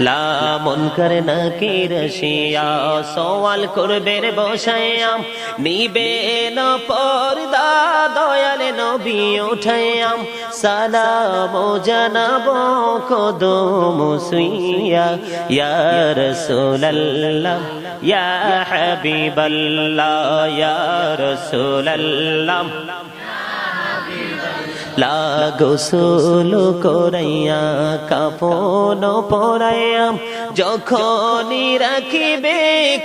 লা মুনকার নাকির শিয়া সওয়াল করবে রে বসায়া নিবে না পর্দা দয়াল নবী উঠায়া সালাম জানাবো কদম সুইয়া ইয়া রাসূলুল্লাহ ইয়া হাবিবাল্লাহ ইয়া রাসূলুল্লাহ লা গোসল করাইয়া কাফন পরাইয়া যখনই রাখিবে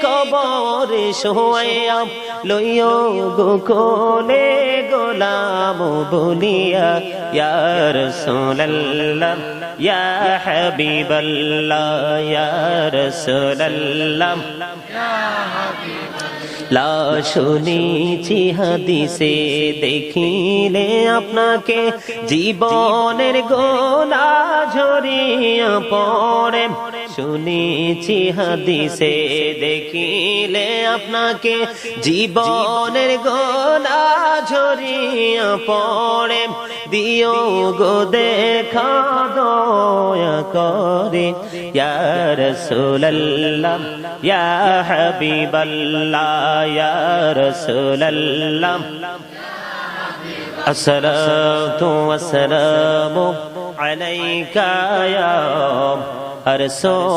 কবরে শোয়াইয়া লইও গো কোলে গোলাম বলিয়া ইয়া রাসূলুল্লাহ ইয়া হাবিবাল্লাহ ইয়া রাসূলুল্লাহ লা শুনেছি হাদিসে দেখিলে আপনাকে জীবনের গোলা ঝরিয়া পড়ে শুনেছি হাদিসে দেখিলে আপনাকে জীবনের গোলা ঝরিয়া পড়ে দিও গো দেখা দয়া করে ইয়া রাসূলুল্লাহ ইয়া হাবিবাল্লাহ ইয়া রাসূলুল্লাহ আসসালাতু ওয়াসসালামু আলাইকা ইয়া রাসূলুল্লাহ